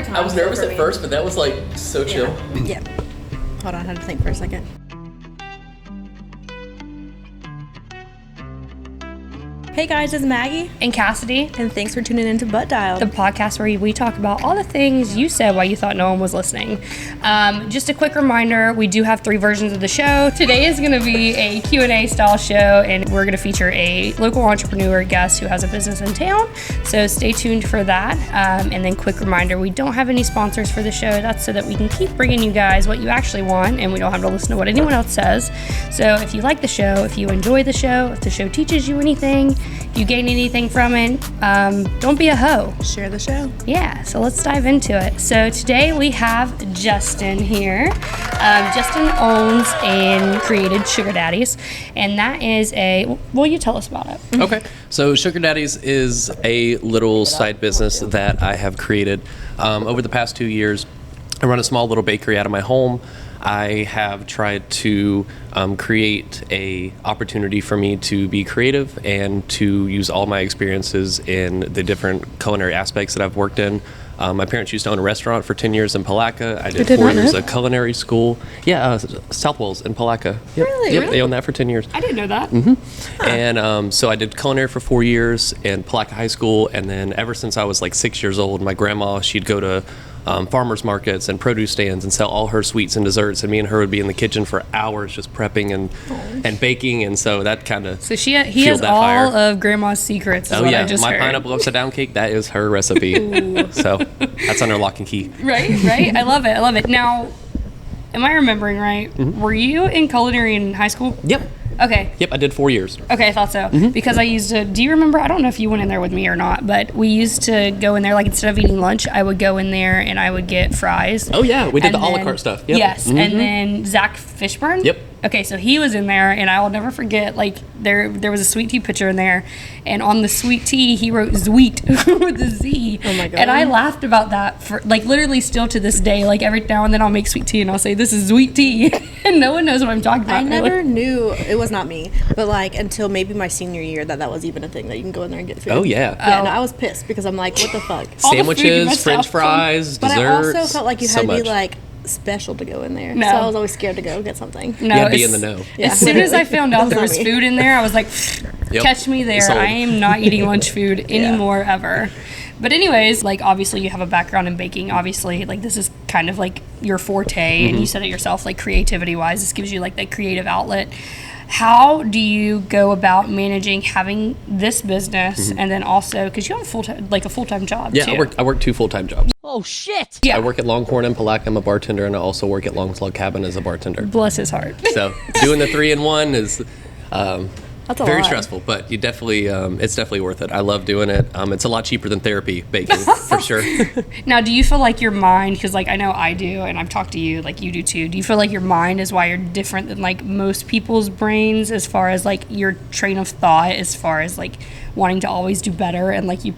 time. I was nervous at first, but that was like so chill. Yeah. Hold on, I had to think for a second. Hey guys, it's Maggie and Cassidy, and thanks for tuning into Butt Dial, the podcast where we talk about all the things you said while you thought no one was listening. Just a quick reminder, we do have 3 versions of the show. Today is going to be a Q&A style show, and we're going to feature a local entrepreneur guest who has a business in town, so stay tuned for that. And then quick reminder, we don't have any sponsors for the show. That's so that we can keep bringing you guys what you actually want, and we don't have to listen to what anyone else says. So if you like the show, if you enjoy the show, if the show teaches you anything, if you gain anything from it, don't be a hoe. Share the show. Yeah, so let's dive into it. So today we have Justin here. Justin owns and created Sugga Daddy's, and that is well, you tell us about it. Okay, so Sugga Daddy's is a little side business that I have created over the past 2 years. I run a small little bakery out of my home. I have tried to create a opportunity for me to be creative and to use all my experiences in the different culinary aspects that I've worked in. My parents used to own a restaurant for 10 years in Palatka. I did 4 years of culinary school. Yeah, South Wales in Palatka. Yep. Really? Yep, Really? they owned that for 10 years. I didn't know that. Mm-hmm. And so I did culinary for 4 years in Palatka High School, and then ever since I was like 6 years old, my grandma, she'd go to farmers markets and produce stands and sell all her sweets and desserts, and me and her would be in the kitchen for hours just prepping and baking, and so that kind of he has all fire. Of Grandma's secrets. Oh yeah, my pineapple upside down cake, that is her recipe. So that's under lock and key. Right. I love it. Now, am I remembering right? Mm-hmm. Were you in culinary in high school? Yep. Okay. Yep, I did 4 years. Okay, I thought so. Mm-hmm. Because I used to, do you remember, I don't know if you went in there with me or not, but we used to go in there, like instead of eating lunch, I would go in there and I would get fries. Oh yeah, we did the a la carte stuff. Yep. Yes, mm-hmm. And then Zach Fishburne. Yep. Okay, so he was in there, and I will never forget, like, there was a sweet tea pitcher in there, and on the sweet tea, he wrote Zweet with a Z. Oh my God. And I laughed about that for, like, literally still to this day. Like, every now and then I'll make sweet tea, and I'll say, this is sweet tea, and no one knows what I'm talking about. I never knew, it was not me, but, like, until maybe my senior year that was even a thing, that you can go in there and get food. Oh, yeah. Yeah, no, I was pissed, because I'm like, what the fuck? Sandwiches, French fries, but desserts. But I also felt like you had so to be, much. like, special to go in there. No. So I was always scared to go get something. No, you had to be in the know. Yeah, as soon as I found out there was me. food in there, I was like, Yep. catch me there. Sold. I am not eating lunch food anymore ever. But anyways, like, obviously you have a background in baking. Obviously, like, this is kind of like your forte, mm-hmm. and you said it yourself, like, creativity wise, this gives you like that creative outlet. How do you go about managing having this business, and then also, because you have a full-time job too? Yeah, I work 2 full-time jobs. Oh shit! Yeah. I work at Longhorn in Palatka. I'm a bartender, and I also work at Long Slug Cabin as a bartender. Bless his heart. So doing the 3-in-1 is That's a very lot. stressful, but you definitely it's definitely worth it. I love doing it. It's a lot cheaper than therapy baking for sure. Now, do you feel like your mind, because like I know I do, and I've talked to you, like you do too, do you feel like your mind is wired different than like most people's brains as far as like your train of thought, as far as like wanting to always do better, and like you,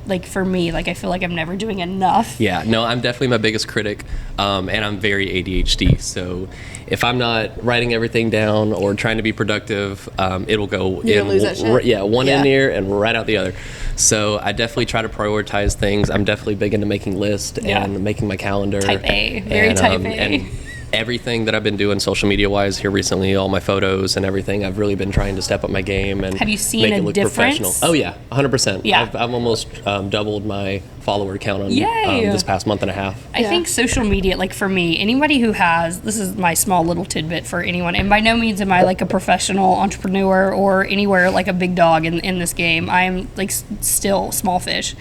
like for me, like I feel like I'm never doing enough. Yeah, no, I'm definitely my biggest critic, and I'm very ADHD. So if I'm not writing everything down or trying to be productive, it'll go lose that shit? one in here and right out the other. So I definitely try to prioritize things. I'm definitely big into making lists and making my calendar. Type A, very type A. And everything that I've been doing social media wise here recently, all my photos and everything, I've really been trying to step up my game and have you seen make a it look difference? professional. Oh yeah, 100%. Yeah. I've almost doubled my follower count on this past month and a half. I think social media, like for me, anybody who has, this is my small little tidbit for anyone, and by no means am I like a professional entrepreneur or anywhere like a big dog in this game. I am like still small fish.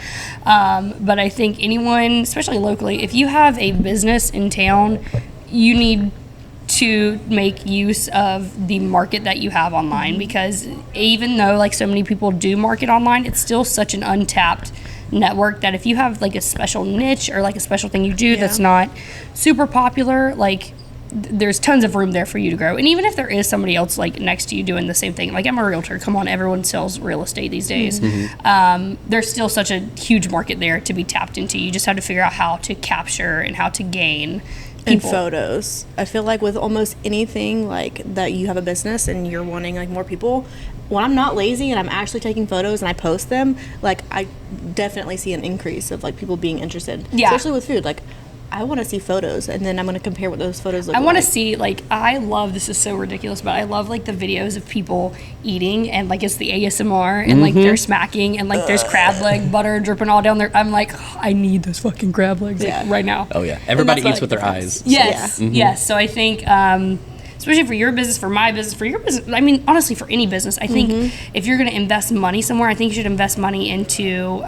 But I think anyone, especially locally, if you have a business in town, you need to make use of the market that you have online, because even though like so many people do market online, it's still such an untapped network that if you have like a special niche or like a special thing you do that's not super popular, like there's tons of room there for you to grow. And even if there is somebody else like next to you doing the same thing, like I'm a realtor, come on, everyone sells real estate these days. There's still such a huge market there to be tapped into. You just have to figure out how to capture and how to gain and people. photos. I feel like with almost anything like that, you have a business and you're wanting like more people, when I'm not lazy and I'm actually taking photos and I post them, like I definitely see an increase of like people being interested. Yeah. Especially with food. Like I want to see photos, and then I'm going to compare what those photos look I like. want to see, like, I love, this is so ridiculous, but I love, like, the videos of people eating, and, like, it's the ASMR, and, like, they're smacking, and, like, there's crab leg butter dripping all down there. I'm like, I need those fucking crab legs like, right now. Oh yeah, everybody that's eats with their eyes. Yes, yes. So I think, especially for your business, for my business, for your business, I mean, honestly, for any business, I think if you're going to invest money somewhere, I think you should invest money into,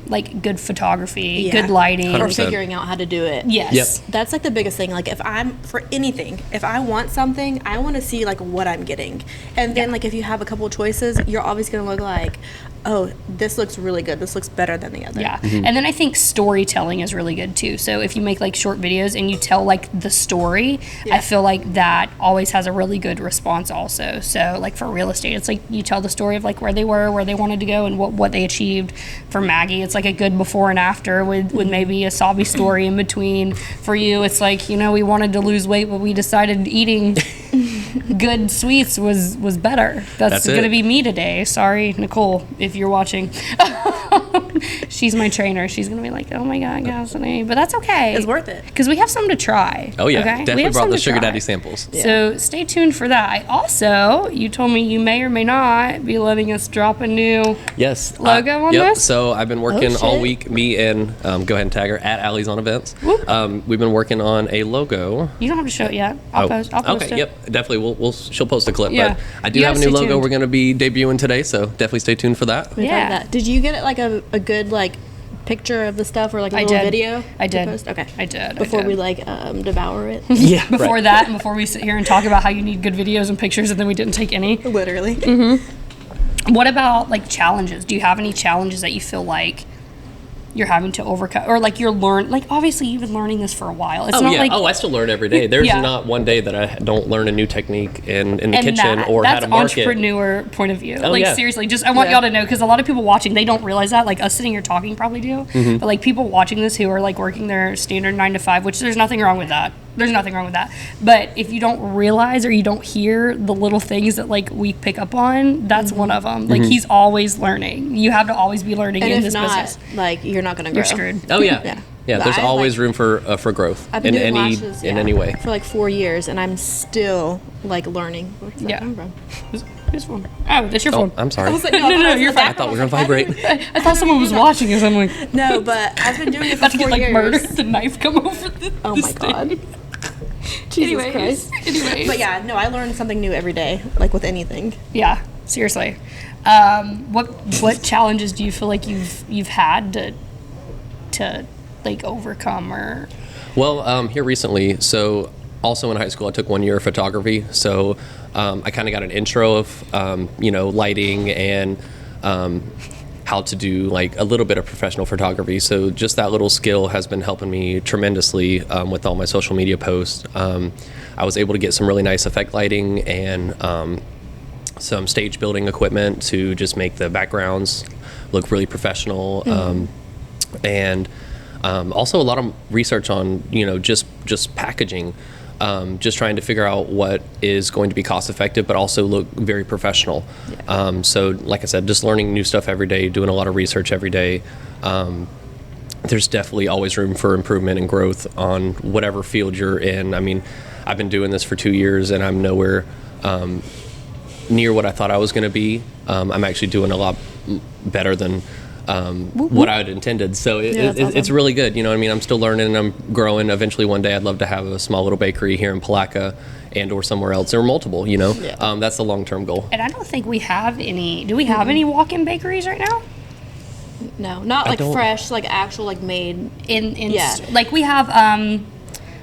like, good photography, Yeah. good lighting. Or 100%. figuring out how to do it. Yes. Yep. That's like the biggest thing. Like if I'm for anything, if I want something, I want to see like what I'm getting. And then like if you have a couple of choices, you're always going to look like, oh, this looks really good. This looks better than the other. Yeah. And then I think storytelling is really good too. So if you make like short videos and you tell like the story, Yeah. I feel like that always has a really good response also. So like for real estate, it's like you tell the story of like where they were, where they wanted to go, and what they achieved. For Maggie, it's like a good before and after with maybe a sobby story in between. For you, it's like, you know, we wanted to lose weight, but we decided eating good sweets was better. That's it. going to be me today. Sorry, Nicole, if you're watching. She's my trainer. She's going to be like, oh my God, Cassidy. But that's okay. It's worth it. Because we have something to try. Oh yeah, okay? We definitely have brought something the to Sugga try. Daddy samples. So stay tuned for that. I also, you told me you may or may not be letting us drop a new Yes. logo on yep. this? So I've been working all shit. week. Me and go ahead and tag her at Allie's on Events. We've been working on a logo. You don't have to show it yet. I'll post okay. it. Yep. Definitely. She'll post a clip. Yeah. But I do You have a gotta new stay logo tuned. we're going to be debuting today. So definitely stay tuned for that. We've Yeah. had that. Did you get like a good like picture of the stuff or like a I little did. video? I to did. post? Okay. I did. Before we like devour it. Yeah. Before that, and before we sit here and talk about how you need good videos and pictures, and then we didn't take any. Literally. What about like challenges? Do you have any challenges that you feel like you're having to overcome, or like you're like obviously you've been learning this for a while. It's Oh not yeah. like I still learn every day. There's Yeah. not one day that I don't learn a new technique in the and kitchen that, or how that's to market. entrepreneur point of view. Oh, like yeah. seriously, just I want Yeah. y'all to know, because a lot of people watching, they don't realize that. Like us sitting here talking probably do, Mm-hmm. but like people watching this who are like working their standard 9 to 5, which there's nothing wrong with that. There's nothing wrong with that. But if you don't realize or you don't hear the little things that like we pick up on, that's one of them. Like he's always learning. You have to always be learning And in if this not, business. like you're not gonna grow. You're screwed. Oh yeah. Yeah. Yeah. But There's I, always like- room for growth I've been in doing any lashes, in any way. for like 4 years, and I'm still like learning. Where does that Yeah. come from? This phone. Oh, that's your Oh, phone. I'm sorry. I was like, No, you're fine. I thought we were gonna vibrate. I thought someone was watching us. I'm like, No, but I've been doing it for about to 4 get like years. murdered. The knife come over the. Oh the my stand. god. Jesus Christ. Anyways. But yeah, no, I learn something new every day, like with anything. Yeah, seriously. What challenges do you feel like you've had to like overcome or? Well, here recently, so also in high school, I took 1 year of photography. So I kind of got an intro of, lighting and how to do like a little bit of professional photography. So just that little skill has been helping me tremendously with all my social media posts. I was able to get some really nice effect lighting and some stage building equipment to just make the backgrounds look really professional. And also a lot of research on just packaging, just trying to figure out what is going to be cost effective but also look very professional. So like I said, just learning new stuff every day, doing a lot of research every day. There's definitely always room for improvement and growth on whatever field you're in. I mean, I've been doing this for 2 years and I'm nowhere near what I thought I was going to be. I'm actually doing a lot better than what I had intended. So that's awesome. it's really good. You know what I mean? I'm still learning and I'm growing. Eventually one day I'd love to have a small little bakery here in Palatka and or somewhere else, or multiple, Yeah. That's the long-term goal. And I don't think we have any. Do we have any walk-in bakeries right now? No, not like don't- fresh, like actual, like made. Yeah. Like we have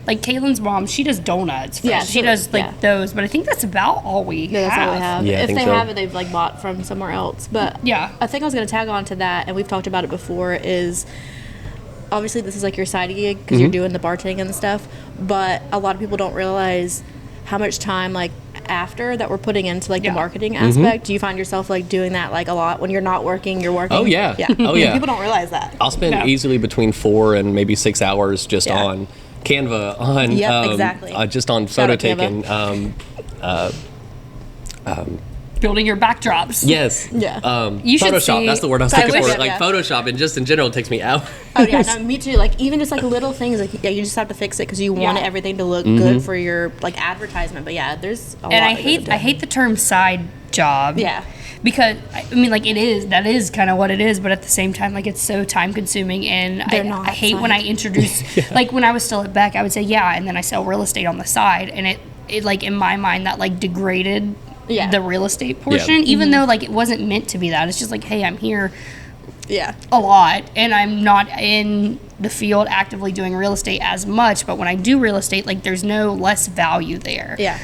like Kaylin's mom, she does donuts. Yeah, she so- does like yeah. those, but I think that's about all we No, that's all we have. Yeah, I if think they so. have it, they've like bought from somewhere else. But Yeah. I think I was gonna tag on to that, and we've talked about it before. Is obviously this is like your side gig because you're doing the bartending and stuff, but a lot of people don't realize how much time like after that we're putting into like Yeah. the marketing aspect. Do you find yourself like doing that like a lot when you're not working? You're working. Oh, yeah. Yeah. Oh, yeah. People don't realize that. I'll spend No. easily between 4 and maybe 6 hours just Yeah. on Canva, on Yep, exactly. just on Shout photo out Canva. taking. building your backdrops. Yes. Yeah. You should Photoshop. see- That's the word I was looking for. Stylish, Like yeah. Photoshop, and just in general, it takes me out. Oh yeah, no, me too. Like even just like little things, like yeah, you just have to fix it because you want Yeah. everything to look good for your like advertisement. But yeah, there's a lot. And I that goes hate into I it. hate the term side job. Yeah. Because I mean, like that is kind of what it is, but at the same time, like it's so time consuming, and They're I not hate when I side. introduce like when I was still at Beck, I would say yeah, and then I sell real estate on the side, and it like in my mind that like degraded Yeah. the real estate portion, even though like it wasn't meant to be that. It's just like, hey, I'm here Yeah. a lot and I'm not in the field actively doing real estate as much, but when I do real estate, like there's no less value there. Yeah.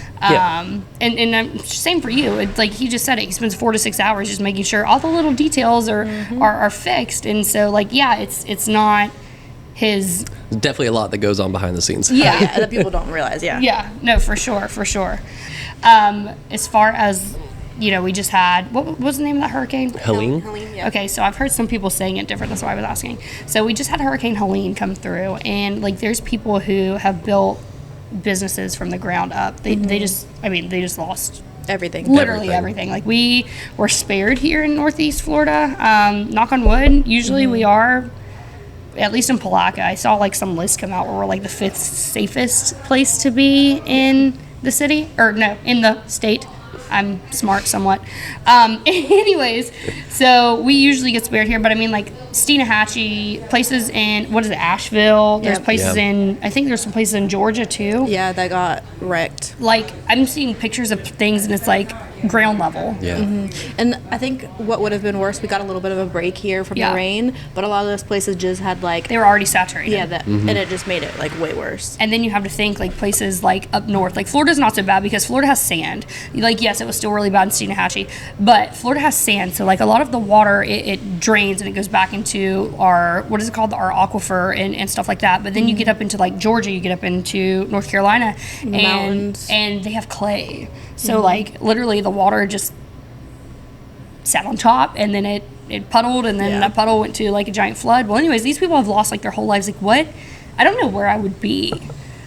And same for you. It's like he just said it. He spends 4 to 6 hours just making sure all the little details are fixed. And so like yeah, it's not his There's definitely a lot that goes on behind the scenes. yeah. Yeah, that people don't realize. Yeah. Yeah, no, for sure. As far as, you know, we just had, what was the name of that hurricane? Helene? Helene, yeah. Okay, so I've heard some people saying it different. That's why I was asking. So we just had Hurricane Helene come through, and like there's people who have built businesses from the ground up. They just lost Everything. literally everything. Like we were spared here in Northeast Florida. Knock on wood. Usually we are. At least in Palaca, I saw like some list come out where we're like the 5th safest place to be in the city, or no, in the state. I'm smart somewhat. Anyways, so we usually get spared here, but I mean like Steenahatchee, places in, what is it, Asheville, there's Yep. places Yeah. in, I think there's some places in Georgia too. Yeah, that got wrecked. Like I'm seeing pictures of things and it's like ground level. Yeah. And I think what would have been worse, we got a little bit of a break here from Yeah. the rain, but a lot of those places just had like, They were already saturated. yeah, that, and it just made it like way worse. And then you have to think like places like up north, like Florida's not so bad because Florida has sand. Like yes, it was still really bad in Steenahatchee, but Florida has sand, so like a lot of the water it drains and it goes back into our, what is it called, our aquifer and stuff like that. But then you get up into like Georgia, you get up into North Carolina, Mountains. and they have clay. So like literally the water just sat on top and then it puddled and then Yeah. that puddle went to like a giant flood. Well, anyways, these people have lost like their whole lives. Like what? I don't know where I would be.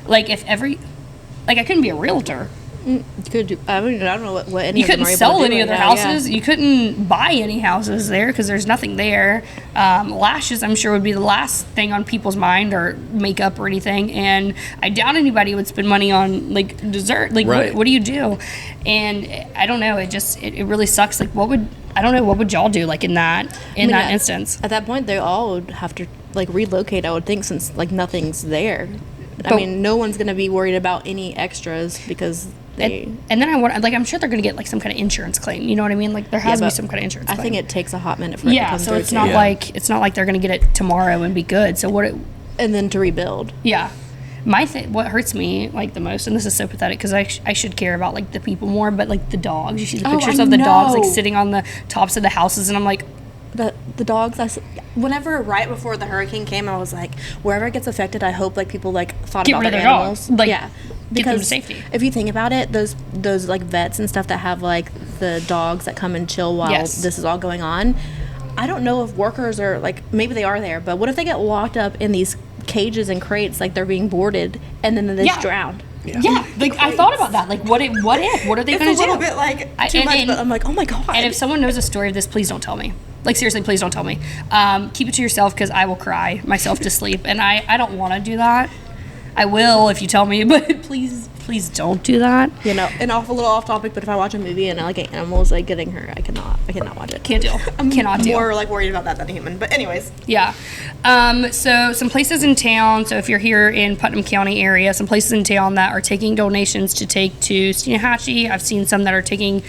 Like if I couldn't be a realtor. You could do, I mean, I don't know what any You of them couldn't are able sell to do any right of their now, houses. yeah. You couldn't buy any houses there because there's nothing there. Lashes, I'm sure, would be the last thing on people's mind, or makeup or anything. And I doubt anybody would spend money on like dessert. Like, Right. what do you do? And I don't know. It really sucks. Like, what would y'all do like in that at- instance? At that point, they all would have to like relocate, I would think, since like nothing's there. I But- mean, no one's gonna be worried about any extras because they. And then I'm sure they're gonna get like some kind of insurance claim. You know what I mean? Like there has to be but some kind of insurance I claim. think it takes a hot minute for it to Yeah, come so through it's too. not Yeah. like they're gonna get it tomorrow and be good. So And then to rebuild. yeah, what hurts me like the most, and this is so pathetic because I should care about like the people more, but like the dogs. You see the Oh, pictures I of the dogs like know. sitting on the tops of the houses, and I'm like, The dogs, whenever right before the hurricane came, I was like, wherever it gets affected, I hope like people like thought Get about rid of their their animals. dogs. Like, yeah, get them to safety. if you think about it, those like vets and stuff that have like the dogs that come and chill while Yes. this is all going on. I don't know if workers are like, maybe they are there, but what if they get locked up in these cages and crates, like they're being boarded, and then they just Yeah. drown? yeah, like I thought about that. Like what are they It's gonna a little do? bit like I- too and- much, and- but I'm like, oh my god. And if someone knows a story of this, please don't tell me. Like seriously, please don't tell me. Keep it to yourself because I will cry myself to sleep, and I don't want to do that. I will if you tell me, but please don't do that. You know, and a little off topic, but if I watch a movie and like an animal's like getting hurt, I cannot watch it. Can't deal. Cannot deal. More like worried about that than a human. But anyways, Yeah. So some places in town, so if you're here in Putnam County area, some places in town that are taking donations to take to Steenahatchee. I've seen some that are taking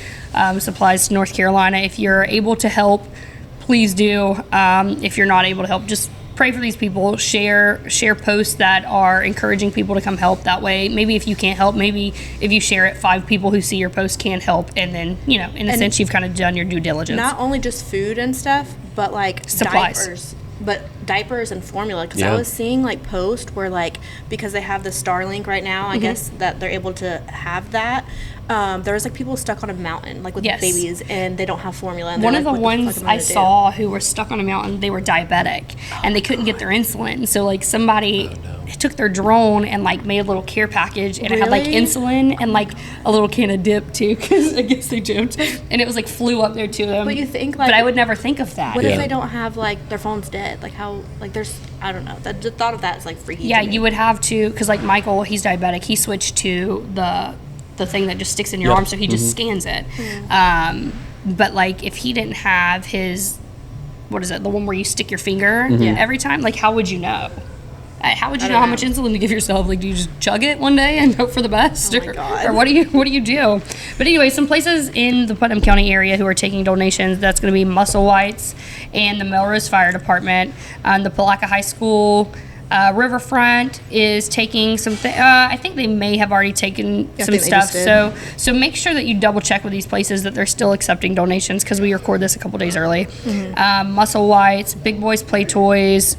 supplies to North Carolina. If you're able to help, please do. If you're not able to help, just pray for these people. Share posts that are encouraging people to come help. That way, maybe if you can't help, maybe if you share it, 5 people who see your post can help, and then in a sense, you've kind of done your due diligence. not only just food and stuff, but like Supplies. diapers. But diapers and formula, because Yeah. I was seeing like posts where like, because they have the Starlink right now, I guess that they're able to have that. There was like people stuck on a mountain like with babies, and they don't have formula. And One of like, the what the ones fuck am I I gonna do? saw who were stuck on a mountain, they were diabetic and they couldn't get their insulin. So like somebody took their drone and like made a little care package, and it had like Really? insulin and like a little can of dip too, because I guess they jumped, and it was like flew up there to them. But you think like, but I would never think of that. what Yeah. if they don't have like their phone's dead? Like how, like there's, I don't know. The thought of that is like freaky. Yeah, to me. you would have to, because like Michael, he's diabetic. He switched to the thing that just sticks in your arm, so he just scans it. But like if he didn't have his, what is it, the one where you stick your finger every time, like how would you know? How would you know how much insulin to give yourself? Like, do you just chug it one day and hope for the best, Oh my God. or what do you do? But anyway, some places in the Putnam County area who are taking donations. That's going to be Muscle Whites and the Melrose Fire Department, the Palaca High School. Riverfront is taking some I think they may have already taken some think they stuff. just So make sure that you double check with these places that they're still accepting donations, because we record this a couple days early. Muscle Whites, Big Boys Play Toys,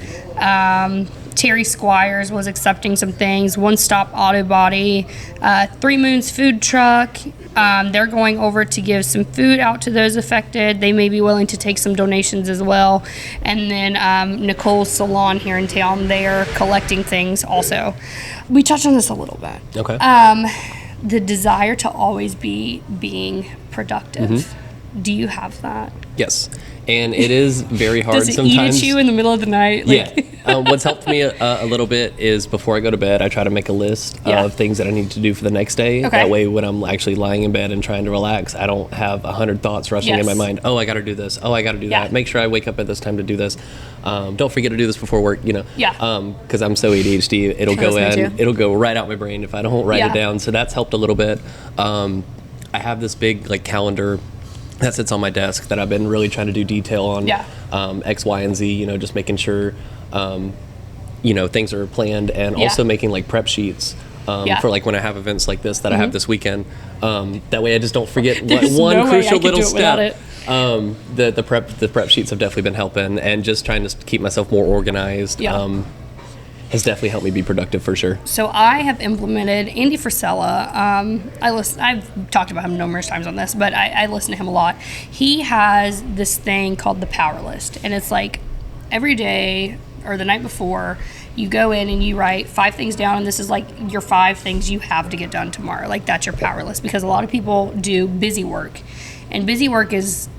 Terry Squires was accepting some things. One Stop Auto Body, Three Moons Food Truck. They're going over to give some food out to those affected. They may be willing to take some donations as well. And then Nicole's Salon here in town, they are collecting things also. We touched on this a little bit. Okay. The desire to always be being productive. Do you have that? Yes. And it is very hard Does it sometimes. eat at you in the middle of the night? Yeah. What's helped me a little bit is before I go to bed, I try to make a list of things that I need to do for the next day. Okay. That way, when I'm actually lying in bed and trying to relax, I don't have 100 thoughts rushing in my Yes. mind. Oh, I got to do this. Oh, I got to do Yeah. that. Make sure I wake up at this time to do this. Don't forget to do this before work. Yeah. Because I'm so ADHD, it'll go That's me in. too. It'll go right out my brain if I don't write Yeah. it down. So that's helped a little bit. I have this big like calendar that sits on my desk that I've been really trying to do detail on. Yeah. X, Y, and Z. Just making sure. Things are planned, and Yeah. also making like prep sheets for like when I have events like this that I have this weekend. That way I just don't forget There's one no way I crucial could do little it without step. The prep sheets have definitely been helping, and just trying to keep myself more organized. Yeah. Has definitely helped me be productive for sure. So I have implemented Andy Frisella. I've talked about him numerous times on this, but I listen to him a lot. He has this thing called the Power List, and it's like every day or the night before, you go in and you write 5 things down, and this is like your 5 things you have to get done tomorrow. Like that's your power list, because a lot of people do busy work, and busy work is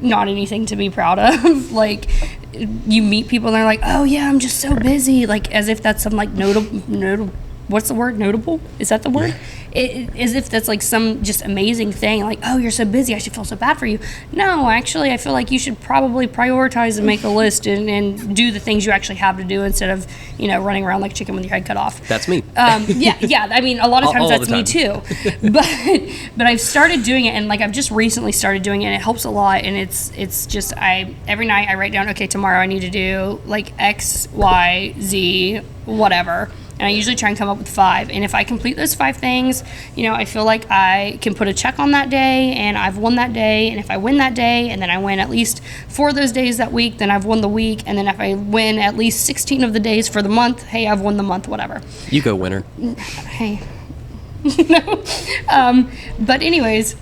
not anything to be proud of. Like you meet people and they're like, oh yeah, I'm just so busy, like as if that's some like notable what's the word, notable, is that the word? As if that's like some just amazing thing, like, oh, you're so busy, I should feel so bad for you. No, actually, I feel like you should probably prioritize and make a list and do the things you actually have to do, instead of running around like a chicken with your head cut off. That's me. Yeah. I mean, a lot of times All that's the me time. too. But I've started doing it, and like I've just recently started doing it, and it helps a lot. And it's just every night I write down, okay, tomorrow I need to do like X, Y, Z, whatever. And I usually try and come up with 5. And if I complete those 5 things, I feel like I can put a check on that day, and I've won that day. And if I win that day, and then I win at least 4 of those days that week, then I've won the week. And then if I win at least 16 of the days for the month, hey, I've won the month, whatever. You go, winner. Hey. But anyways,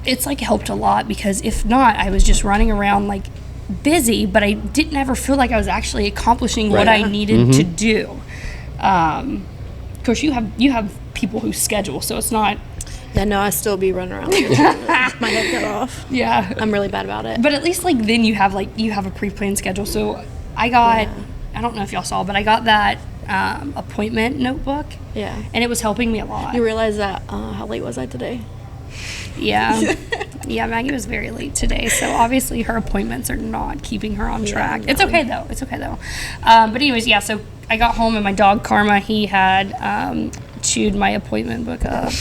it's like helped a lot, because if not, I was just running around like busy, but I didn't ever feel like I was actually accomplishing what I needed to do. Of course, you have people who schedule, so it's not. Yeah, no, I still be running around with my head cut off. Yeah, I'm really bad about it. but at least like then you have a pre-planned schedule. So I got, I don't know if y'all saw, but I got that appointment notebook. Yeah. And it was helping me a lot. You realize that how late was I today? Yeah. Yeah, Maggie was very late today, so obviously her appointments are not keeping her on track. no. It's okay though. But anyways, yeah, so I got home and my dog Karma, he had chewed my appointment book up.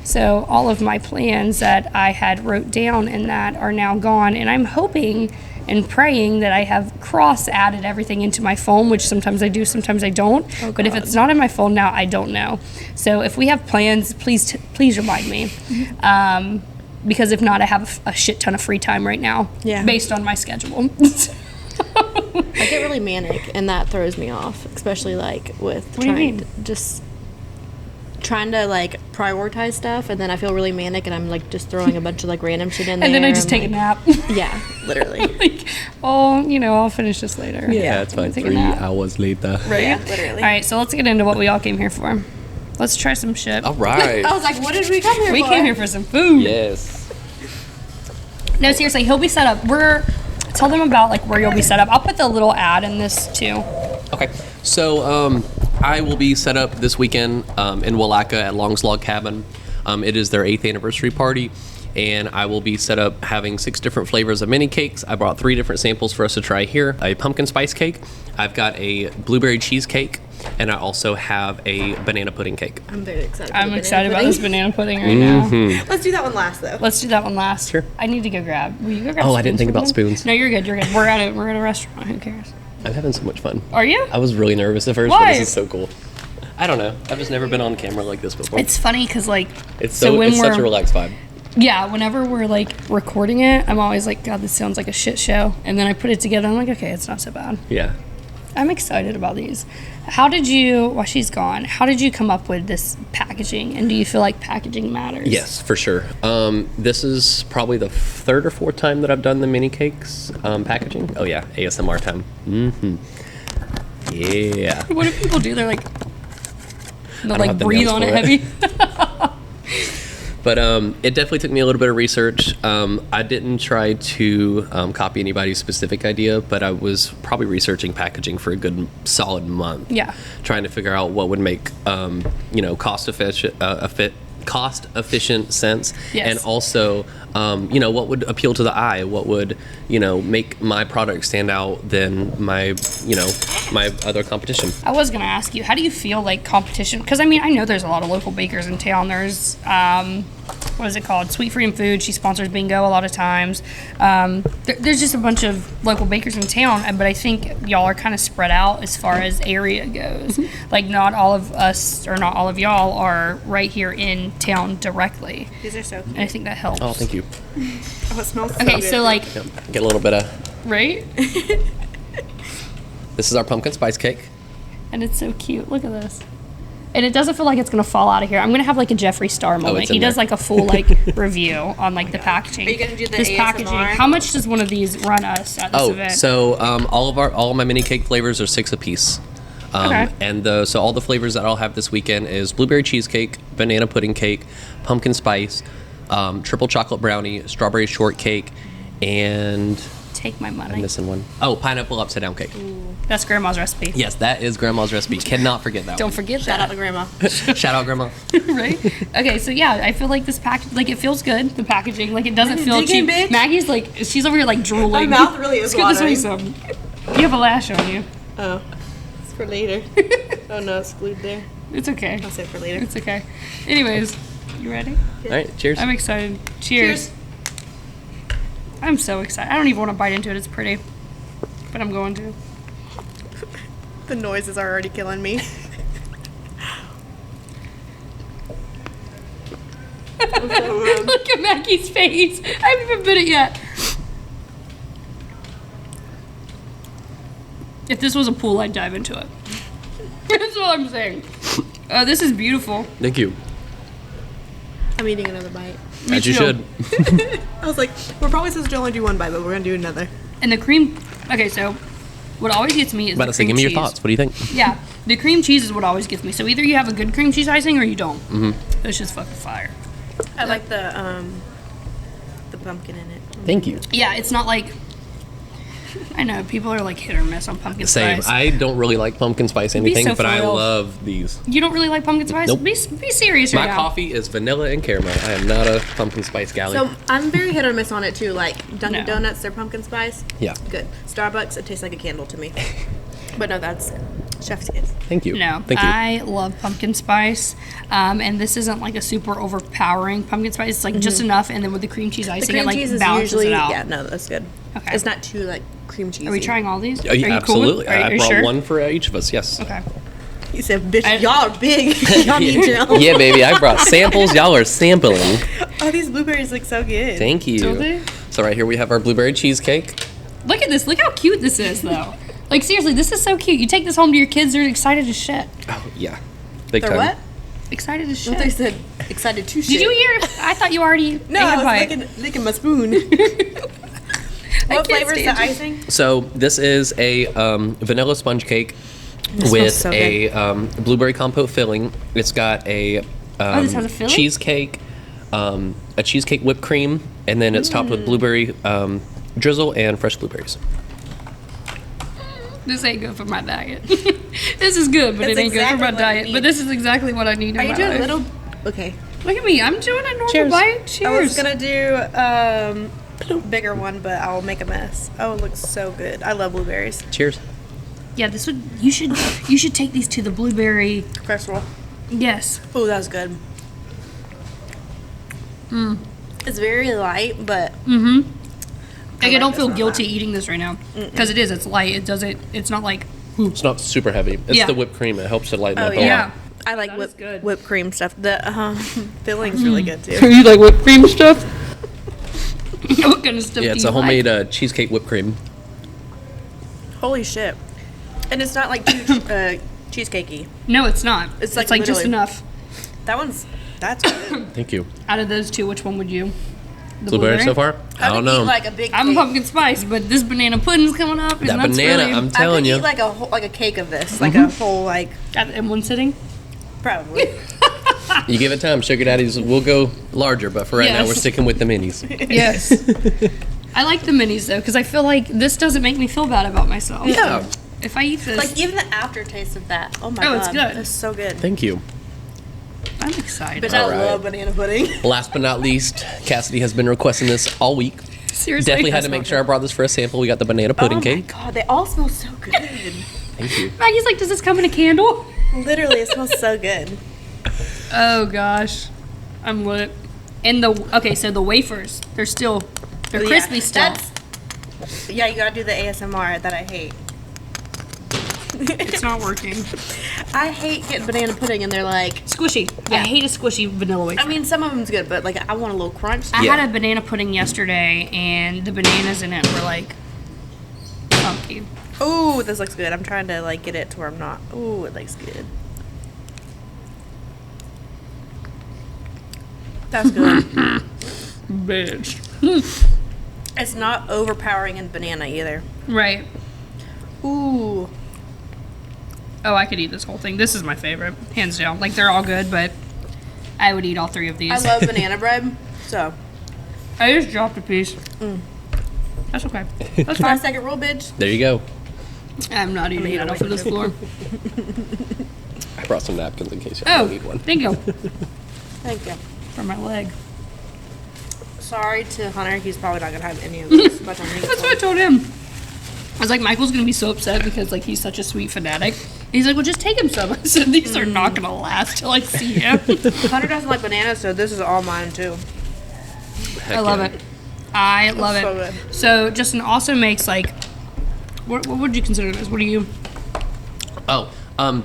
So all of my plans that I had wrote down in that are now gone, and I'm hoping and praying that I have added everything into my phone, which sometimes I do, sometimes I don't. Oh, but if God. it's not in my phone now, I don't know. So if we have plans, please remind me. Because if not, I have a shit ton of free time right now, Yeah. based on my schedule. I get really manic, and that throws me off, especially like with What do you mean? trying to like prioritize stuff, and then I feel really manic, and I'm like just throwing a bunch of like random shit in there. And then I just I'm take a like- nap. Yeah, literally. Like, oh, I'll finish this later. Yeah, it's fine. Take a 3 nap. hours later. Right? Yeah, literally. All right, so let's get into what we all came here for. Let's try some shit. All right. I was like, what did we come here We for? came here for some food. Yes. No, seriously, he'll be set up. Tell them about like where you'll be set up. I'll put the little ad in this too. Okay. So I will be set up this weekend in Willaca at Long's Log Cabin. It is their 8th anniversary party, and I will be set up having 6 different flavors of mini cakes. I brought 3 different samples for us to try here. A pumpkin spice cake. I've got a blueberry cheesecake, and I also have a banana pudding cake. I'm very excited. I'm excited about this banana pudding right now. Let's do that one last, though. Let's do that one last. Sure. I need to go grab. Will you go grab? Oh, I didn't spoons think for about them? spoons. No, you're good. You're good. We're at a restaurant. Who cares? I'm having so much fun. Are you? I was really nervous at first, Why? but this is so cool. I don't know. I've just never been on camera like this before. It's funny because like It's such a relaxed vibe. Yeah, whenever we're like recording it, I'm always like, God, this sounds like a shit show. And then I put it together, I'm like, okay, it's not so bad. Yeah. I'm excited about these. While she's gone, how did you come up with this packaging? And do you feel like packaging matters? Yes, for sure. This is probably the 3rd or 4th time that I've done the mini cakes packaging. Oh yeah, ASMR time. Yeah. What do people do? They're like, don't like have the breathe nails on for it it. heavy. But it definitely took me a little bit of research. I didn't try to copy anybody's specific idea, but I was probably researching packaging for a good solid month. Yeah. Trying to figure out what would make cost efficient sense, Yes. and also what would appeal to the eye, what would make my product stand out than my other competition. I was going to ask you, how do you feel like competition? Because I mean, I know there's a lot of local bakers in town. There's, what is it called? Sweet Freedom Food. She sponsors bingo a lot of times. There's just a bunch of local bakers in town, but I think y'all are kind of spread out as far as area goes. Like not all of us or not all of y'all are right here in town directly. These are so cute. And I think that helps. Oh, thank you. Oh, it smells so Okay, good. so like, Yep. Get a little bit of. right? This is our pumpkin spice cake. And it's so cute. Look at this. And it doesn't feel like it's gonna fall out of here. I'm gonna have like a Jeffree Star moment. it's in He does there. like a full like review on like the packaging. Are you gonna do the this ASMR? packaging? How much does one of these run us at this Oh, event? so all of my mini cake flavors are 6 apiece. Okay. And so all the flavors that I'll have this weekend is blueberry cheesecake, banana pudding cake, pumpkin spice, triple chocolate brownie, strawberry shortcake, and Take my I'm money. missing one. Oh, pineapple upside down cake. That's Grandma's recipe. Yes, that is Grandma's recipe. Cannot forget that Don't one. forget Shout out that. to Grandma. Shout out, Grandma. Right? Okay, so yeah, I feel like this package, like it feels good. The packaging, like it doesn't feel Digging, cheap. bitch. Maggie's like, she's over here like drooling. My mouth really is Let's get this watering. way some. You have a lash on you. Oh, it's for later. Oh no, it's glued there. It's okay. I'll save it for later. It's okay. Anyways, you ready? All right, cheers. I'm excited. Cheers. I'm so excited. I don't even want to bite into it. It's pretty. But I'm going to. The noises are already killing me. Look at Maggie's face. I haven't even bit it yet. If this was a pool, I'd dive into it. That's what I'm saying. This is beautiful. Thank you. I'm eating another bite. As you too. should. I was like, we're probably supposed to only do one bite, but we're gonna do another. And the cream. Okay, so what always gets me is About the to say, cream give me your cheese. thoughts. What do you think? Yeah, the cream cheese is what always gets me. So either you have a good cream cheese icing or you don't. Mm-hmm. It's just fucking fire. I like the pumpkin in it. Thank you. Yeah, it's not like. I know people are like hit or miss on pumpkin Same. spice. I don't really like pumpkin spice anything, so but I for real. love these. You don't really like pumpkin spice? Nope. Be serious right My now. coffee is vanilla and caramel. I am not a pumpkin spice galley. So I'm very hit or miss on it too. Like Dunkin' No. Donuts, their pumpkin spice. Yeah. Good. Starbucks, it tastes like a candle to me. But no, that's chef's kiss. Thank you. No, Thank you. I love pumpkin spice, and this isn't like a super overpowering pumpkin spice. It's like just enough, and then with the cream cheese The icing, cream it like cheese is balances usually it out. yeah, no, that's good. Okay. It's not too like cream cheesy. Are we trying all these? Oh, yeah, are you absolutely. Cool with, are I you brought sure? one for each of us. Yes. Okay. You said, bitch, I- y'all are big. Y'all need to. Yeah, baby. I brought samples. Y'all are sampling. Oh, these blueberries look so good. Thank you. Do they? So right here we have our blueberry cheesecake. Look at this. Look how cute this is, though. Like, seriously, this is so cute. You take this home to your kids, they're excited as shit. Oh, yeah. Big They're time. what? Excited as shit. What they said, excited to shit. Did you hear? I thought you already No, ate a I bite. was licking my spoon. What flavor is the icing? So this is a vanilla sponge cake with so a blueberry compote filling. It's got a this has a filling? cheesecake, a cheesecake whipped cream, and then it's topped with blueberry drizzle and fresh blueberries. This ain't good for my diet. This is good, but That's it ain't good for exactly my what I diet. need. But this is exactly what I need in Are my you doing life. little? Okay. Look at me. I'm doing a normal Cheers. bite. Cheers. I was gonna do bigger one, but I'll make a mess. Oh, it looks so good. I love blueberries. Cheers. Yeah, this would. You should take these to the blueberry. Festival. Yes. Oh, that was good. It's very light, but Like, I don't this feel one a guilty lot. eating this right now because it is. It's light. It doesn't. It's not like. It's not super heavy. It's Yeah. the whipped cream. It helps to lighten oh up a yeah. lot. I like That is good. whipped cream stuff. The filling's really good too. You like whipped cream stuff? What kind of stuff? Yeah, do it's you a homemade Like? cheesecake whipped cream. Holy shit! And it's not like too cheesecakey. No, it's not. It's It's like like just literally- enough. That's good. Thank you. Out of those two, which one would you? The Blueberry so far? I don't would eat know. like a big. I'm cake. pumpkin spice, but this banana pudding's coming up. And That that's banana, really, I'm I telling could you. eat like a cake of this, like a whole like in one sitting. probably. You give it time. Sugar Daddies will go larger, but for right now, Yes. we're sticking with the minis. Yes. I like the minis though, because I feel like this doesn't make me feel bad about myself. Yeah. If I eat this, Like even the aftertaste of that. Oh my Oh, god, it's good. It's so good. Thank you. I'm excited. Bitch, I All right. love banana pudding. Last but not least, Cassidy has been requesting this all week. Seriously, Definitely had to make sure I brought this for a sample. We got the banana pudding Oh my cake. god, they all smell so good. Thank you. Maggie's like, does this come in a candle? Literally, it smells so good. Oh gosh, I'm lit. And so the wafers, they're crispy Yeah, still. Yeah, you gotta do the ASMR that I hate. It's not working. I hate getting banana pudding and they're like, Squishy. Yeah. I hate a squishy vanilla wafer. I mean, some of them's good, but like I want a little crunch. I Yeah. had a banana pudding yesterday, and the bananas in it were like funky. Ooh, this looks good. I'm trying to like get it to where I'm not. Ooh, it looks good. That's good. Bitch. It's not overpowering in banana either. Right. Ooh. Oh, I could eat this whole thing. This is my favorite, hands down. Like, they're all good, but I would eat all three of these. I love banana bread. So, I just dropped a piece. That's okay. That's 5 fine. second rule, bitch. There you go. I'm not eating eat it it off of this floor. I brought some napkins in case y'all Oh, need one. thank you Thank you. for my leg. Sorry to Hunter. He's probably not gonna have any of this. But That's what I told him. I was like, Michael's gonna be so upset because like he's such a sweet fanatic. And he's like, well, just take him some. I said, these are not gonna last till I see him. Hunter doesn't like bananas, so this is all mine too. I love it. I love so it. good. So Justin also makes like, what would you consider this? What do you? Oh,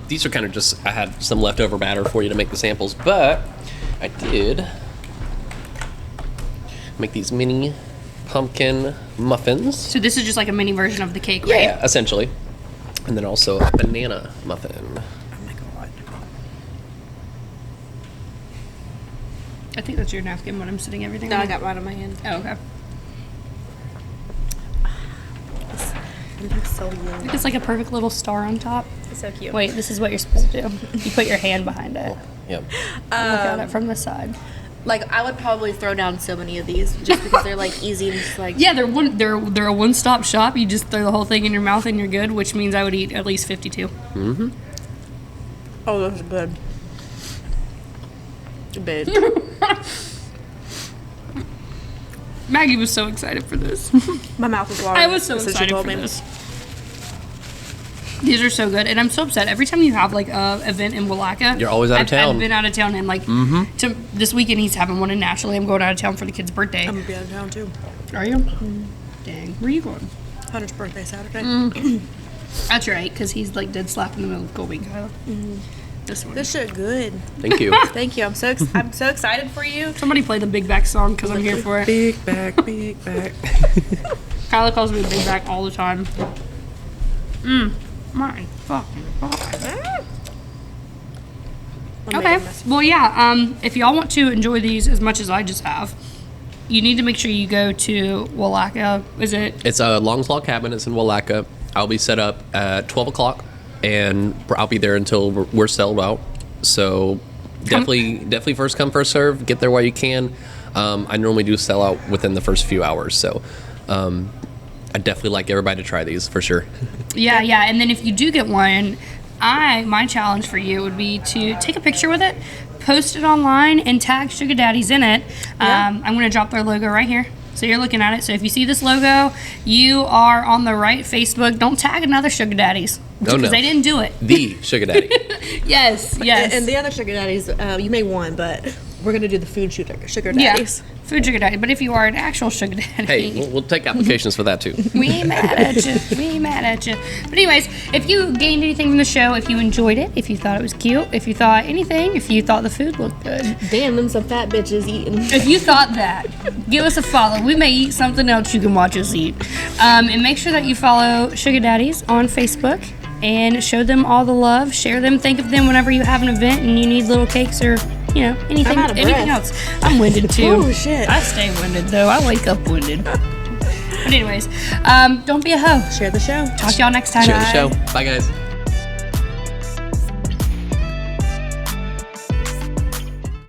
these are kind of just, I had some leftover batter for you to make the samples, but I did make these mini pumpkin muffins. So this is just like a mini version of the cake, right? Yeah, essentially. And then also a banana muffin. Oh my god. I think that's your napkin when I'm sitting everything. No, on. I got mine in my hand. Oh, okay. It looks so yummy. It's like a perfect little star on top. It's so cute. Wait, this is what you're supposed to do. You put your hand behind it. Yep. Look at it from the side. Like I would probably throw down so many of these just because they're like easy and just like Yeah, they're a one-stop shop. You just throw the whole thing in your mouth and you're good, which means I would eat at least 52. Mm-hmm. Oh, those are good. Bitch. Maggie was so excited for this. My mouth is watering. I was so since you excited told for me. this. These are so good, and I'm so upset. Every time you have like a event in Willaca, You're always out of town. I've been out of town, and like to this weekend he's having one in Nashville. I'm going out of town for the kid's birthday. I'm gonna be out of town too. Are you? Dang, where are you going? Hunter's birthday Saturday. That's right, because he's like dead slap in the middle of Gold Wing Kyle. This one. This shit good. Thank you. Thank you. I'm so excited for you. Somebody play the Big Back song because I'm here for it. Big back, big back. Kyla calls me Big Back all the time. My fucking God. Okay. Well, yeah. If y'all want to enjoy these as much as I just have, you need to make sure you go to Wallaka. Is it? It's a Long's Log Cabin. It's in Wallaka. I'll be set up at 12 o'clock, and I'll be there until we're sold out. So definitely first come, first serve. Get there while you can. I normally do sell out within the first few hours. So I definitely like everybody to try these for sure. Yeah. And then if you do get one, my challenge for you would be to take a picture with it, post it online, and tag Sugga Daddies in it. I'm going to drop their logo right here. So you're looking at it. So if you see this logo, you are on the right Facebook. Don't tag another Sugga Daddies. Because they didn't do it. The Sugga Daddy. Yes. And the other Sugga Daddies, you may want, but we're going to do the food Sugga Daddies. Yeah, food Sugga Daddy. But if you are an actual Sugga Daddy. Hey, we'll take applications for that too. We ain't mad at you. But anyways, if you gained anything from the show, if you enjoyed it, if you thought it was cute, if you thought anything, if you thought the food looked good. Damn, them some fat bitches eating. If you thought that, give us a follow. We may eat something else you can watch us eat. And make sure that you follow Sugga Daddies on Facebook and show them all the love. Share them. Think of them whenever you have an event and you need little cakes or, anything else. I'm winded too. Oh, shit. I stay winded though. I wake up winded. But anyways, don't be a hoe. Share the show. Talk to y'all next time. Share the show. Bye, guys.